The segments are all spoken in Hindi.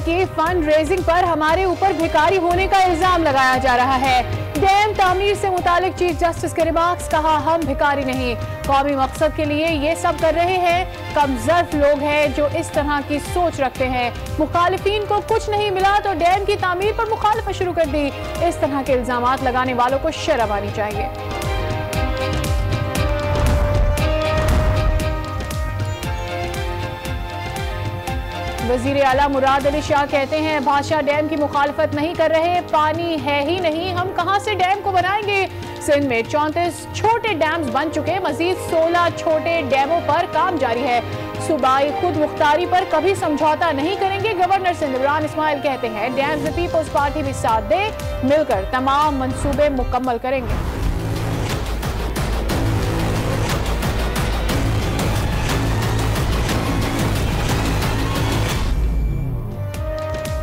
की फंड रेजिंग पर हमारे ऊपर भिखारी होने का इल्जाम लगाया जा रहा है। डैम तामीर से मुतालिक चीफ जस्टिस के रिमार्क्स, कहा हम भिखारी नहीं, कौमी मकसद के लिए ये सब कर रहे हैं। कमजोर लोग हैं जो इस तरह की सोच रखते हैं। मुखालिफिन को कुछ नहीं मिला तो डैम की तामीर पर मुखालफत शुरू कर दी। इस तरह के इल्जामात लगाने वालों को शर्म आनी चाहिए। वजीर आला मुराद अली शाह कहते हैं भाषा डैम की मुखालफत नहीं कर रहे, पानी है ही नहीं, हम कहां से डैम को बनाएंगे। सिंध में 34 छोटे डैम्स बन चुके, मजीद 16 छोटे डैमों पर काम जारी है। सूबाई खुद मुख्तारी पर कभी समझौता नहीं करेंगे। गवर्नर सिंध इमरान इस्माइल कहते हैं डैम्स में पीपल्स पार्टी भी साथ दे, मिलकर तमाम मंसूबे मुकम्मल करेंगे।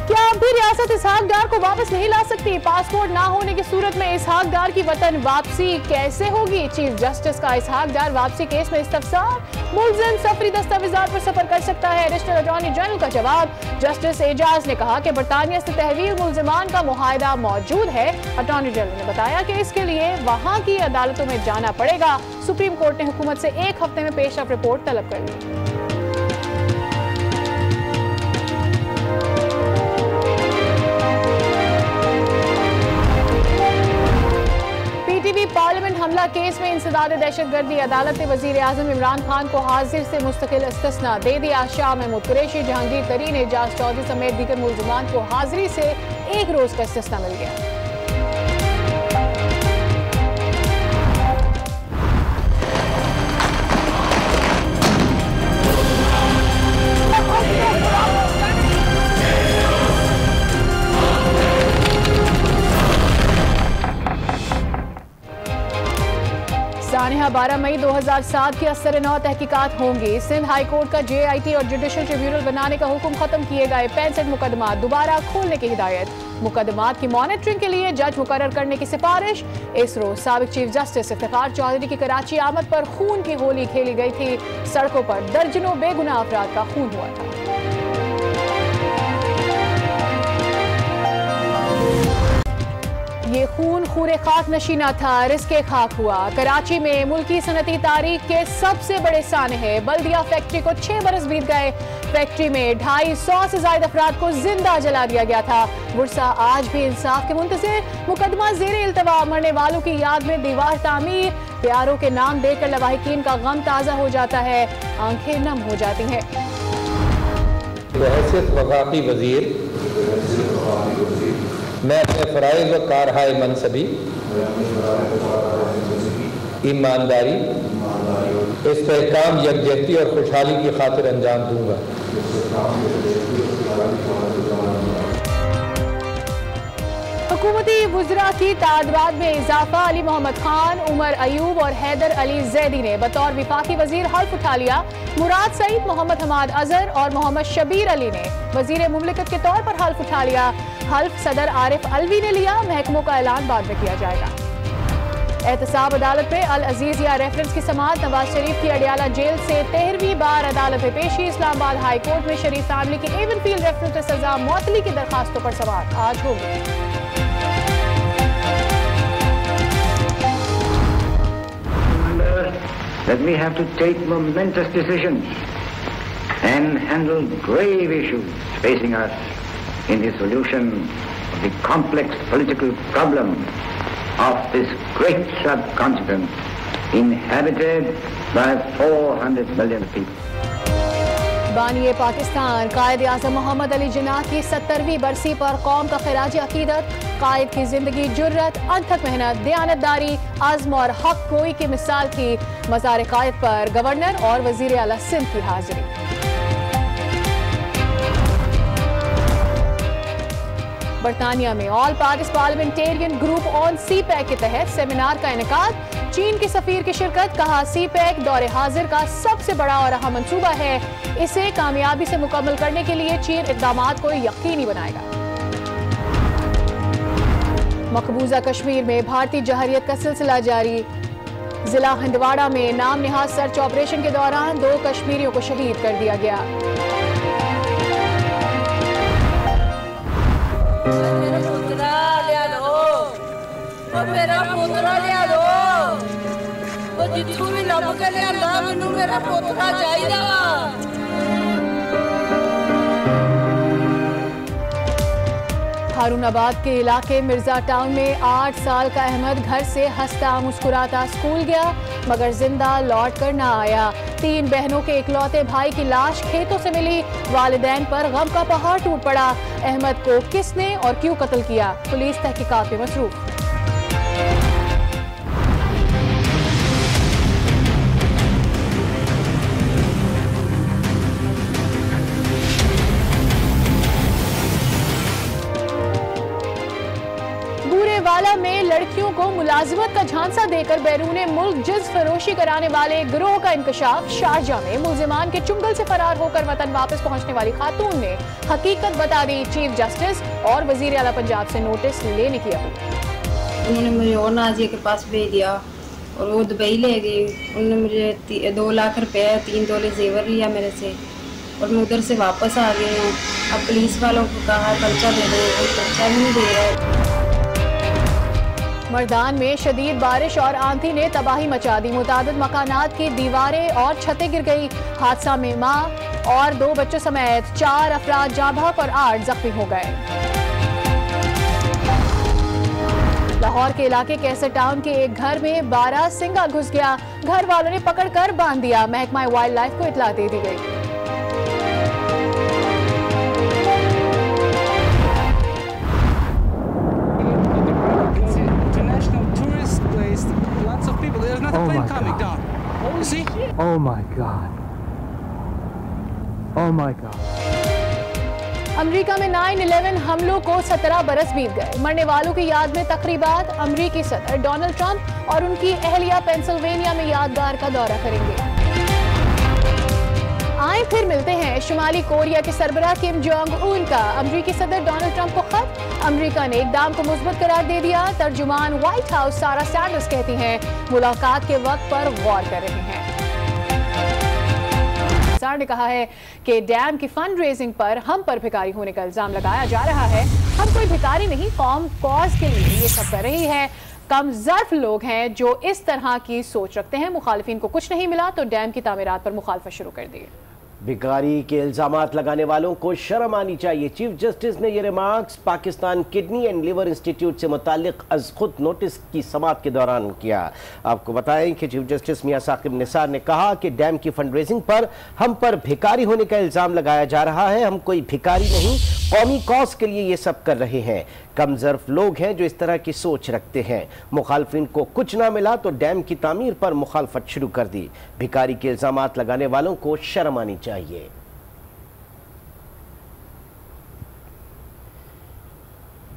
क्या अब भी रियासत इसहाक डार को वापस नहीं ला सकती? पासपोर्ट ना होने की सूरत में इसहाक डार की वतन वापसी कैसे होगी? चीफ जस्टिस का इसहाक डार वापसी केस में इस्तफसार, मुल्जिम सफरी दस्तावेजात पर सफर कर सकता है। एडिशनल अटॉर्नी जनरल का जवाब, जस्टिस एजाज ने कहा कि बरतानिया से तहवील मुल्जिमान का मुआहदा मौजूद है। अटॉर्नी जनरल ने बताया कि इसके लिए वहां की अदालतों में जाना पड़ेगा। सुप्रीम कोर्ट ने हुकूमत से 1 हफ्ते में पेशरफ रिपोर्ट तलब कर ली। पार्लियामेंट हमला केस में इंसदाद दहशतगर्दी, अदालत ने वजीर आजम इमरान खान को हाजिर से मुस्तकिल इस्तिस्ना दे दिया। शाह महमूद कुरैशी, जहांगीर तरीन, एजाज चौधरी समेत दीगर मुल्जिमान को हाजिरी से 1 रोज का इस्तिस्ना मिल गया। सानिया 12 मई 2007 की असर-ए-नौ तहकीकात होंगी। सिंध हाई कोर्ट का JIT और जुडिशल ट्रिब्यूनल बनाने का हुक्म खत्म किए गए। 65 मुकदमा दोबारा खोलने की हिदायत। मुकदमात की मॉनिटरिंग के लिए जज मुकर्रर करने की सिफारिश। इस रोज साबिक चीफ जस्टिस इफ्तिखार चौधरी की कराची आमद पर खून की होली खेली गई थी। सड़कों पर दर्जनों बेगुनाह अफराद का खून हुआ था। ये खून खूरे खाक नशीना था, रिस्के खाक हुआ। कराची में मुल्की सनती तारीख के सबसे बड़े सानहे। बल्दिया फैक्ट्री को 6 बरस बीत गए। फैक्ट्री में 250 से ज्यादा अफराद को जिंदा जला दिया गया था। बुरसा आज भी इंसाफ के मुंतज़िर। मुकदमा ज़ेरे इल्तवा, मरने वालों की याद में दीवार तामीर। प्यारों के नाम देकर लवाहिकीन का गम ताज़ा हो जाता है, आंखें नम हो जाती हैं। वफाकी वजीर मैं अपने फ़राइज़ व कारहाय मनसबी, ईमानदारी, इस्तेहकाम, यकजहती और खुशहाली की खातिर अंजाम दूंगा। हुकूमती वुज़रा की तादाद में इजाफा। अली मोहम्मद खान, उमर अयूब और हैदर अली जैदी ने बतौर विफाकी वजीर हल्फ उठा लिया। मुराद सईद, मोहम्मद हमाद अजहर और मोहम्मद शबीर अली ने वजीर मुमलिकत के तौर पर हल्फ उठा लिया। हल्फ सदर आरिफ अलवी ने लिया। महकमों का ऐलान बाद में किया जाएगा। एहतसाब अदालत में अल अजीज या रेफरेंस की समाअत। नवाज शरीफ की अडियाला जेल से 13वीं बार अदालत में पेशी। इस्लामाबाद हाई कोर्ट में शरीफ फैमिली की एवनफील्ड रेफरेंस में सजा मुअत्तली की दरखास्तों पर समाअत आज होगी। That we have to take momentous decisions and handle grave issues facing us in the solution of the complex political problem of this great subcontinent inhabited by 400 million people. बानिए पाकिस्तान कायद आज़म मोहम्मद अली जिन्नाह की 70वीं बरसी पर कौम का खिराज अकीदत। कायद की जिंदगी जुर्रत, अनथक मेहनत, दयानतदारी, आज़म और हक गोई की मिसाल थी। मज़ार कायद पर गवर्नर और वजीर आला सिंध की हाजिरी। बरतानिया में all parties parliamentarian group on CPEC के तहत सेमिनार का इनेकाद। चीन के सफीर की शिरकत। कहा CPEC दौरे हाजिर का सबसे बड़ा और अहम मंसूबा है। इसे कामयाबी से मुकम्मल करने के लिए चीन इक़दामात को यकीनी बनाएगा। मकबूजा कश्मीर में भारतीय जहरियत का सिलसिला जारी। जिला हंदवाड़ा में नाम निहाज सर्च ऑपरेशन के दौरान 2 कश्मीरियों को शहीद कर दिया गया। रब के लियांदा मैनू मेरा पोतरा चाहिदा। हारूनाबाद के इलाके मिर्जा टाउन में 8 साल का अहमद घर से हंसता मुस्कुराता स्कूल गया मगर जिंदा लौट कर ना आया। 3 बहनों के इकलौते भाई की लाश खेतों से मिली। वालिदैन पर गम का पहाड़ टूट पड़ा। अहमद को किसने और क्यों कत्ल किया, पुलिस तहकीकात में मसरूफ। वाला में लड़कियों को मुलाजिमत का झांसा देकर बैरूने मुल्क जिन्स फरोशी कराने वाले गिरोह का इंकशाफ। शारजाह में मुल्जिमान के चुंगल से फरार होकर वतन वापस पहुंचने वाली खातून ने हकीकत बता दी। चीफ जस्टिस और वजीर आला पंजाब से नोटिस लेने की अपील। उन्होंने मुझे और नाजिया के पास भेज दिया और वो दुबई ले गई। उन्होंने मुझे 2 लाख रुपया 3 तोले जेवर लिया मेरे से और मैं उधर से वापस आ गई हूँ। अब पुलिस वालों को कहा पर्चा दे दो, पर्चा भी नहीं दे रहा। मर्दान में शदीद बारिश और आंधी ने तबाही मचा दी। मुतादिद मकानात की दीवारें और छतें गिर गई। हादसा में मां और 2 बच्चों समेत 4 अफराद जाँ बहक और 8 जख्मी हो गए। लाहौर के इलाके कैसर टाउन के एक घर में 12 सिंगा घुस गया। घर वालों ने पकड़कर बांध दिया। महकमा वाइल्ड लाइफ को इतला दे दी गई। Oh my God. Oh my God. अमरीका में 9/11 हमलों को 17 बरस बीत गए। मरने वालों की याद में तकरीबात। अमरीकी सदर डोनाल्ड ट्रंप और उनकी अहलिया पेंसिल्वेनिया में यादगार का दौरा करेंगे। आए फिर मिलते हैं शुमाली कोरिया के सरबराह किम जोंग उन का अमरीकी सदर डोनाल्ड ट्रंप को खत। अमरीका ने इकदाम को मुस्बत करार दे दिया। तर्जुमान व्हाइट हाउस सारा सैंडर्स कहती हैं मुलाकात के वक्त पर गौर कर रहे हैं। सरकार ने कहा है कि डैम की फंड रेजिंग पर हम पर भिखारी होने का इल्जाम लगाया जा रहा है। हम कोई भिखारी नहीं, कौम कॉज के लिए ये सब कर रही है। कम ज़र्फ लोग हैं जो इस तरह की सोच रखते हैं। मुखालिफिन को कुछ नहीं मिला तो डैम की तामीरात पर मुखालफत शुरू कर दी। भिखारी के इल्जामात लगाने वालों को शर्म आनी चाहिए। चीफ जस्टिस ने ये remarks Pakistan kidney and liver institute से मुतालिक अज खुद नोटिस की समाअत के दौरान किया। आपको बताएं कि चीफ जस्टिस मियां साकिब निसार ने कहा कि डैम की फंड रेजिंग पर हम पर भिखारी होने का इल्जाम लगाया जा रहा है। हम कोई भिखारी नहीं, कौमी कॉज के लिए ये सब कर रहे हैं। कम ज़र्फ लोग हैं जो इस तरह की सोच रखते हैं। मुखालफिन को कुछ ना मिला तो डैम की तामीर पर मुखालफत शुरू कर दी। भिखारी के इल्जामात लगाने वालों को शर्म आनी चाहिए।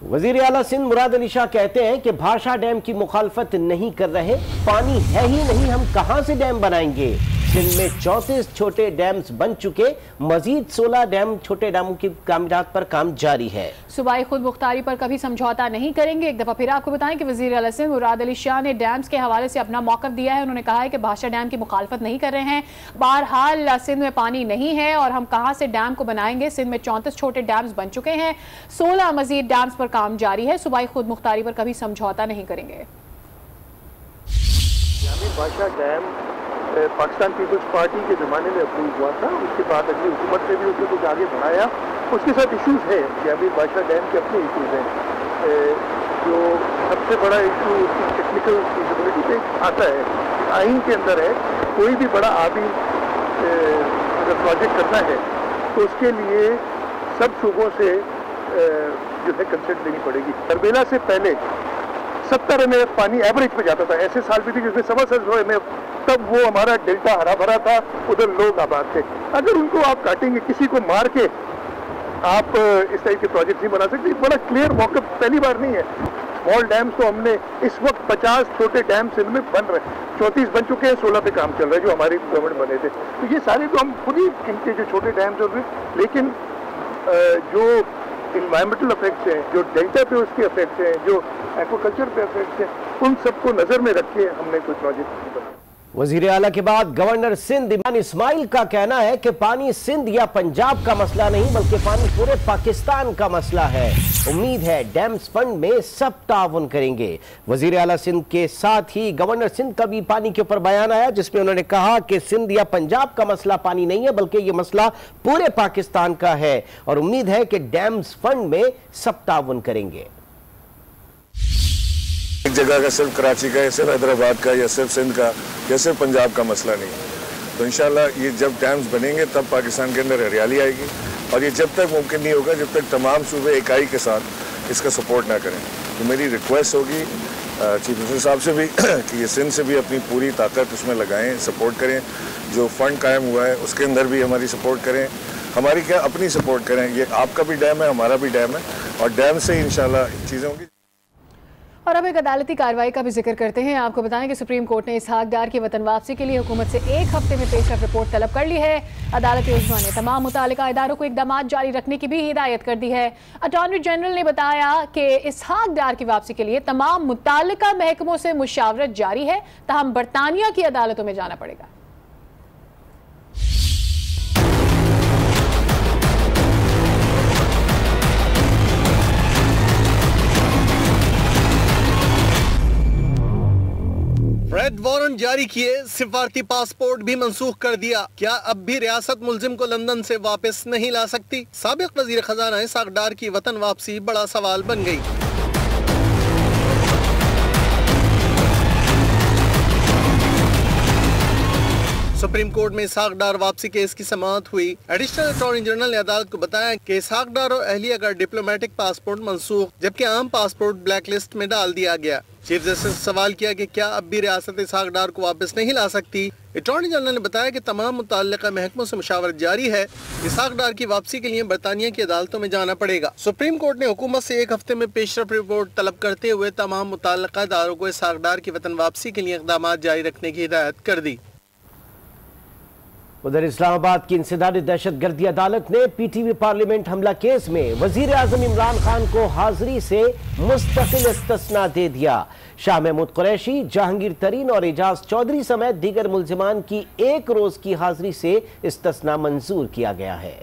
वजीर आला सिंध मुराद अली शाह कहते हैं कि भाषा डैम की मुखालफत नहीं कर रहे, पानी है ही नहीं, हम कहां से डैम बनाएंगे। सिंध में 34 छोटे डैम्स बन चुके, मजीद 16 डैम छोटे डैमों की कामयाब पर काम जारी है। सूबाई खुद मुख्तारी पर कभी समझौता नहीं करेंगे। एक दफा फिर आपको बताएं कि वजीर आला सिंध मुराद अली शाह ने डैम्स के हवाले से अपना मौक़िफ़ दिया है। उन्होंने कहा है कि भाषा डैम की मुखालफत नहीं कर रहे हैं। बहरहाल सिंध में पानी नहीं है और हम कहाँ से डैम को बनाएंगे। सिंध में 34 छोटे डैम्स बन चुके हैं, 16 मजीद डैम्स पर काम जारी है। सूबाई खुद मुख्तारी पर कभी समझौता नहीं करेंगे। भाषा डैम पाकिस्तान पीपल्स पार्टी के ज़माने में अप्रूव हुआ था, उसके बाद अगली हुकूमत ने भी उसको कुछ आगे बढ़ाया। उसके साथ इशूज़ है, जामिर बादशाह डैम के अपने इशूज़ हैं। जो सबसे बड़ा इशू उसकी टेक्निकल फिजिबिलिटी पे आता है, आइन के अंदर है। कोई भी बड़ा आबी अगर प्रोजेक्ट करना है तो उसके लिए सब सूबों से जो है कंसेंट लेनी पड़ेगी। तरबेला से पहले 70 में पानी एवरेज पे जाता था। ऐसे साल भी थी जिसमें 1.25 में, तब वो हमारा डेल्टा हरा भरा था, उधर लोग आबाद थे। अगर उनको आप काटेंगे, किसी को मार के आप इस टाइप के प्रोजेक्ट नहीं बना सकते। बड़ा क्लियर मौक़िफ़ पहली बार नहीं है। स्मॉल डैम्स तो हमने इस वक्त 50 छोटे डैम्स इनमें बन रहे हैं, 34 बन चुके हैं, 16 पे काम चल रहा है जो हमारी गवर्नमेंट बने थे। तो ये सारे तो हम खुद ही इनके जो छोटे डैम्स हैं, लेकिन जो इन्वायरमेंटल इफेक्ट्स हैं, जो डेल्टा पे उसके इफेक्ट्स हैं, जो एक्वाकल्चर पे इफेक्ट्स हैं, उन सबको नज़र में रख के हमने कोई प्रोजेक्ट नहीं बनाया। वजीर आला के बाद गवर्नर सिंध इमरान इस्माइल का कहना है कि पानी सिंध या पंजाब का मसला नहीं बल्कि पानी पूरे पाकिस्तान का मसला है। उम्मीद है डैम्स फंड में सब ताउन करेंगे। वजीर आला सिंध के साथ ही गवर्नर सिंध का भी पानी के ऊपर बयान आया जिसमें उन्होंने कहा कि सिंध या पंजाब का मसला पानी नहीं है बल्कि यह मसला पूरे पाकिस्तान का है और उम्मीद है कि डैम्स फंड में सब ताउन करेंगे। एक जगह का सिर्फ कराची का या सिर्फ हैदराबाद का या सिर्फ सिंध का या सिर्फ पंजाब का मसला नहीं, तो इंशाल्लाह ये जब डैम्स बनेंगे तब पाकिस्तान के अंदर हरियाली आएगी और ये जब तक मुमकिन नहीं होगा जब तक तमाम सूबे इकाई के साथ इसका सपोर्ट ना करें। तो मेरी रिक्वेस्ट होगी चीफ मिनिस्टर साहब से भी कि ये सिंध से भी अपनी पूरी ताकत उसमें लगाएं, सपोर्ट करें। जो फंड कायम हुआ है उसके अंदर भी हमारी सपोर्ट करें, हमारी क्या अपनी सपोर्ट करें। ये आपका भी डैम है, हमारा भी डैम है और डैम से ही इंशाल्लाह चीज़ें होंगी। और अब एक अदालती कार्रवाई का भी जिक्र करते हैं। आपको बताएं कि सुप्रीम कोर्ट ने इसहाक डार की वतन वापसी के लिए हुकूमत से 1 हफ्ते में पेशरफ रिपोर्ट तलब कर ली है। अदालत उज़्मा ने तमाम मुतालिका इदारों को इक़दाम जारी रखने की भी हिदायत कर दी है। अटॉर्नी जनरल ने बताया कि इसहाक डार की वापसी के लिए तमाम मुतालिका महकमों से मुशावरत जारी है, ताहम बरतानिया की अदालतों में जाना पड़ेगा। रेड वारंट जारी किए, सिफारती पासपोर्ट भी मंसूख कर दिया। क्या अब भी रियासत मुल्जिम को लंदन से वापस नहीं ला सकती? साबिक वजीर खजाना इसहाक डार की वतन वापसी बड़ा सवाल बन गई। सुप्रीम कोर्ट में इसहाक डार वापसी केस की समाअत हुई। एडिशनल अटॉर्नी जनरल ने अदालत को बताया कि इसहाक डार और अहलिया का डिप्लोमेटिक पासपोर्ट मंसूख जबकि आम पासपोर्ट ब्लैक लिस्ट में डाल दिया गया। चीफ जस्टिस ने सवाल किया कि क्या अब भी रियासत इसहाक डार को वापस नहीं ला सकती? अटॉर्नी जनरल ने बताया कि तमाम मुतल्लिका महकमों से मुशावरत जारी है। इसहाक डार की वापसी के लिए बरतानिया की अदालतों में जाना पड़ेगा। सुप्रीम कोर्ट ने हुकूमत से 1 हफ्ते में पेशरफ रिपोर्ट तलब करते हुए तमाम मुतल्लिका इदारों को इसहाक डार की वतन वापसी के लिए इक़दाम जारी रखने की हिदायत कर दी। उधर इस्लामाबाद की इंसदादी दहशतगर्दी अदालत ने पीटीवी पार्लियामेंट हमला केस में वजीर आजम इमरान खान को हाजिरी से मुस्तकिल इस्तिस्ना दे दिया। शाह महमूद कुरैशी, जहांगीर तरीन और एजाज चौधरी समेत दीगर मुल्जिमान की 1 रोज की हाजिरी से इस्तिस्ना मंजूर किया गया है।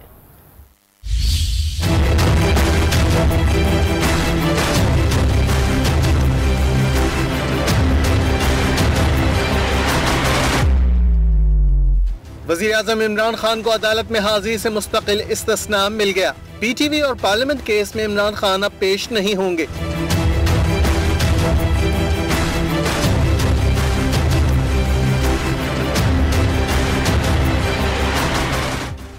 वज़ीर आज़म इमरान खान को अदालत में हाजिरी से मुस्तकिल इस्तिस्ना मिल गया। पीटीवी और पार्लियामेंट केस में इमरान खान अब पेश नहीं होंगे।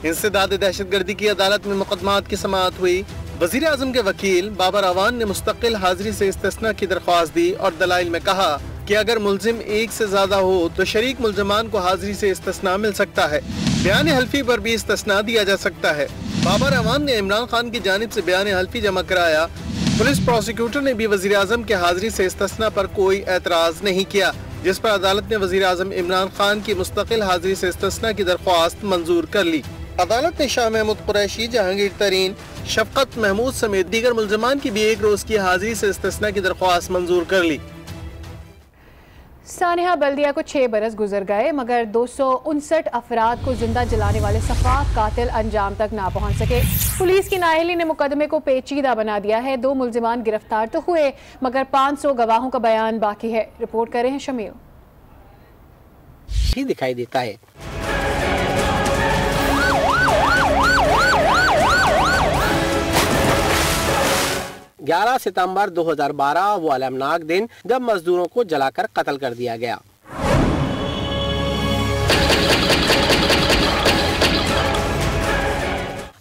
इंसदाद दहशतगर्दी की अदालत में मुकदमात की समाअत हुई। वज़ीर आज़म के वकील बाबर अवान ने मुस्तकिल हाजिरी से इस्तिस्ना की दरख्वास्त दी और दलाइल में कहा कि अगर मुल्जिम 1 से ज्यादा हो तो शरीक मुल्जिमान को हाजिरी से इस्तिस्ना मिल सकता है। बयान हल्फी पर भी इस्तिस्ना दिया जा सकता है। बाबर अवान ने इमरान खान की जानिब से बयान हल्फी जमा कराया। पुलिस प्रोसिक्यूटर ने भी वज़ीर आज़म के हाजिरी से इस्तिस्ना पर कोई एतराज नहीं किया, जिस पर अदालत ने वज़ीर आज़म इमरान खान की मुस्तकिल हाजिरी से इस्तिस्ना की दरख्वास्त मंजूर कर ली। अदालत ने शाह महमूद कुरैशी, जहांगीर तरीन, शफकत महमूद समेत दीगर मुल्जिमान की भी 1 रोज की हाजिरी से इस्तिस्ना की दरख्वास्त मंजूर कर ली। सानिया बल्दिया को 6 बरस गुजर गए मगर 259 अफराद को जिंदा जलाने वाले सफाक कातिल अंजाम तक ना पहुंच सके। पुलिस की नाअहली ने मुकदमे को पेचीदा बना दिया है। 2 मुल्जिमान गिरफ्तार तो हुए मगर 500 गवाहों का बयान बाकी है। रिपोर्ट कर रहे हैं शमील। ही दिखाई देता है। 11 सितंबर 2012 वो अलमनाक दिन जब मजदूरों को जलाकर कत्ल कर दिया गया।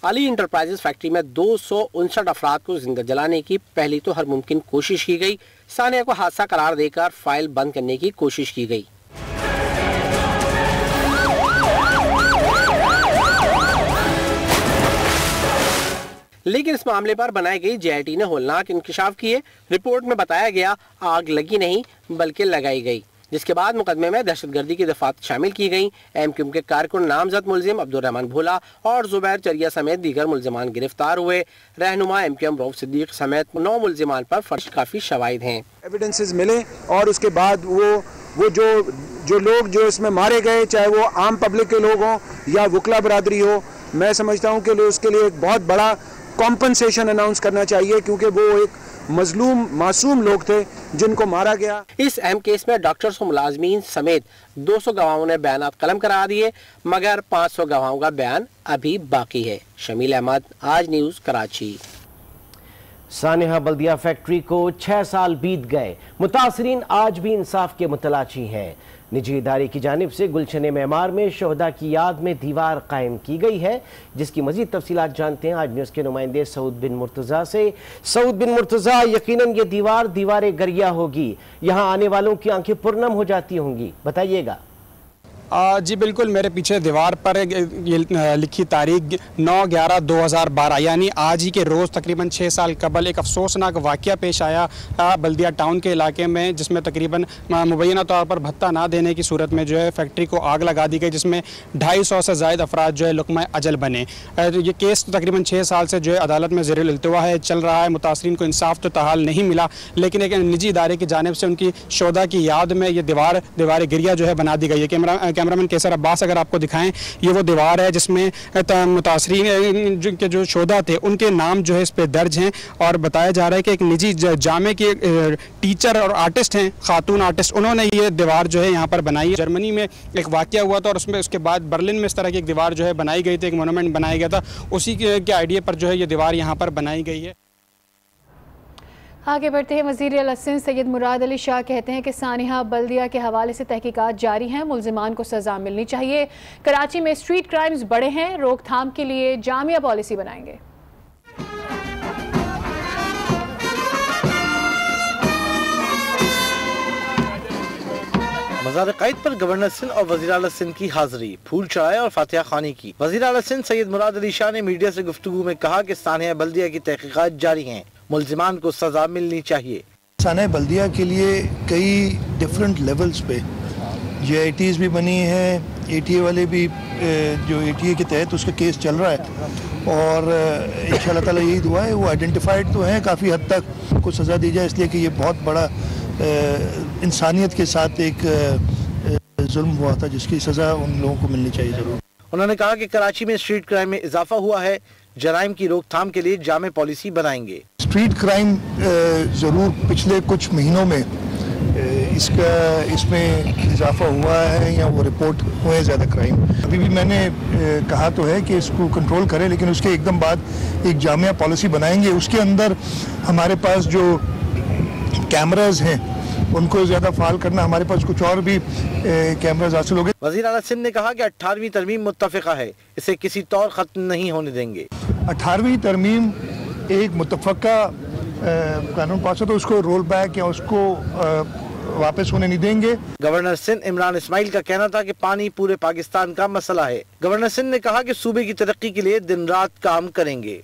अली इंटरप्राइजेस फैक्ट्री में 259 अफराद को जिंदा जलाने की पहली तो हर मुमकिन कोशिश की गई। सानिया को हादसा करार देकर फाइल बंद करने की कोशिश की गई। लेकिन इस मामले पर बनाई गई जेआईटी ने होलनाक इंकशाफ किए। रिपोर्ट में बताया गया आग लगी नहीं बल्कि लगाई गई, जिसके बाद मुकदमे में दहशतगर्दी की दफात शामिल की गई। एमक्यूएम के कारकुन नामजद मुल्जिम अब्दुर्रहमान भोला और जुबैर चरिया समेत दीगर मुल्जिमान गिरफ्तार हुए। रहनुमा एमक्यूएम रऊफ सिद्दीक समेत 9 मुल्जिमान पर काफी शवाहिद हैं। एविडेंसेस मिले और उसके बाद वो जो जो लोग जो इसमें मारे गए, चाहे वो आम पब्लिक के लोग हों या वकला बरादरी हो, मैं समझता हूँ कि उसके लिए एक बहुत बड़ा कॉम्पनसेशन अनाउंस करना चाहिए, क्योंकि वो एक मजलूम मासूम लोग थे जिनको मारा गया। इस अहम केस में डॉक्टर्स और मुलाजमीन समेत 200 गवाहों ने बयानात कलम करा दिए, मगर 500 गवाहों का बयान अभी बाकी है। शमील अहमद, आज न्यूज़, कराची। सानेहा बल्दिया फैक्ट्री को 6 साल बीत गए, मुतासरीन आज भी इंसाफ के मुतलाशी हैं। निजी इदारे की जानिब से गुलशन मेमार में शोहदा की याद में दीवार कायम की गई है, जिसकी मजीद तफसीलात जानते हैं आज न्यूज़ के नुमाइंदे सऊद बिन मुर्तज़ा से। सऊद बिन मुर्तज़ा, यकीनन ये दीवार गरिया होगी, यहाँ आने वालों की आंखें पुरनम हो जाती होंगी, बताइएगा। जी बिल्कुल, मेरे पीछे दीवार पर ये लिखी तारीख 9/11/2012 यानी आज ही के रोज़ तकरीबन 6 साल कबल एक अफसोसनाक वाक़या पेश आया बल्दिया टाउन के इलाके में, जिसमें तकरीबन मुबैना तौर पर भत्ता ना देने की सूरत में जो है फैक्ट्री को आग लगा दी गई, जिसमें 250 से ज़ायद अफराद जो है लुक़मा अजल बने। ये केस तकरीबन 6 साल से जो है अदालत में ज़ेरुल इल्तिवा है, चल रहा है। मुतासरीन को इंसाफ तो ताहाल नहीं मिला, लेकिन एक निजी इदारे की जानिब से उनकी शोहदा की याद में ये दीवार गिरिया जो है बना दी गई है। कैमरामैन कैसर अब्बास अगर आपको दिखाएं, ये वो दीवार है जिसमें मुतासरीन के जो शोधा थे उनके नाम जो है इस पे दर्ज हैं, और बताया जा रहा है कि एक निजी जामे के टीचर और आर्टिस्ट हैं, खातून आर्टिस्ट, उन्होंने ये दीवार जो है यहाँ पर बनाई। जर्मनी में एक वाक़या हुआ था और उसमें उसके बाद बर्लिन में इस तरह की एक दीवार जो है बनाई गई थी, एक मोनूमेंट बनाया गया था, उसी के आइडिया पर जो है ये दीवार यहाँ पर बनाई गई है। आगे बढ़ते हैं। वज़ीर आला सिंध सैयद मुराद अली शाह कहते हैं कि सानिहा बल्दिया के हवाले से तहकीकात जारी हैं, मुल्ज़िमान को सज़ा मिलनी चाहिए। कराची में स्ट्रीट क्राइम्स बढ़े हैं, रोकथाम के लिए जामिया पॉलिसी बनाएंगे। मज़ार क़ायद पर गवर्नर सिंध और वज़ीर आला सिंध की हाजिरी, फूल चढ़ाए और फातिहा खानी की। वज़ीर आला सिंध सैयद मुराद अली शाह ने मीडिया से गुफ्तगू में कहा कि सानिया बल्दिया की तहकीकात जारी हैं, मुल्ज़िमान को सज़ा मिलनी चाहिए। सानिया बल्दिया के लिए कई डिफरेंट लेवल्स पे JITs भी बनी हैं, ATA वाले भी जो ATA के तहत उसका केस चल रहा है, और इंशाअल्लाह ताला यही दुआ है वो आइडेंटिफाइड तो हैं काफ़ी हद तक, उनको सज़ा दी जाए, इसलिए कि ये बहुत बड़ा इंसानियत के साथ एक जुल्म हुआ था जिसकी सज़ा उन लोगों को मिलनी चाहिए ज़रूर। उन्होंने कहा कि कराची में स्ट्रीट क्राइम में इजाफा हुआ है, जराइम की रोकथाम के लिए जामे पॉलिसी बनाएंगे। स्ट्रीट क्राइम ज़रूर पिछले कुछ महीनों में इसमें इजाफा हुआ है या वो रिपोर्ट हुए हैं ज़्यादा क्राइम। अभी भी मैंने कहा तो है कि इसको कंट्रोल करें, लेकिन उसके एकदम बाद एक जामिया पॉलिसी बनाएंगे। उसके अंदर हमारे पास जो कैमराज हैं उनको ज़्यादा फाल करना, हमारे पास कुछ और भी कैमराज हासिल हो गए। वज़ीर आला सिंध ने कहा कि 18वीं तरमीम मुत्तफ़िक़ा है, इसे किसी तौर ख़त्म नहीं होने देंगे। 18वीं तरमीम एक मुत्तफ़िक़ा कानून पास हो तो उसको रोल बैक या उसको वापस होने नहीं देंगे। गवर्नर सिंध इमरान इस्माइल का कहना था कि पानी पूरे पाकिस्तान का मसला है। गवर्नर सिंध ने कहा कि सूबे की तरक्की के लिए दिन रात काम करेंगे।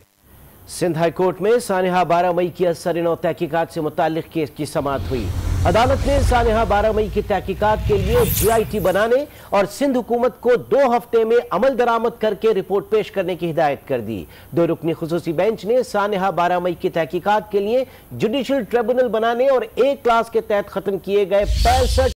सिंध हाई कोर्ट में सानिहा 12 मई की असर-ए-नौ तहकीकात से मुताल्लिक़ केस की समाअत हुई। अदालत ने सानिहा 12 मई की तहकीकात के लिए GIT बनाने और सिंध हुकूमत को 2 हफ्ते में अमल दरामद करके रिपोर्ट पेश करने की हिदायत कर दी। 2 रुकनी खुसूसी बेंच ने सानिहा 12 मई की तहकीकात के लिए जुडिशल ट्रिब्यूनल बनाने और एक क्लास के तहत खत्म किए गए 65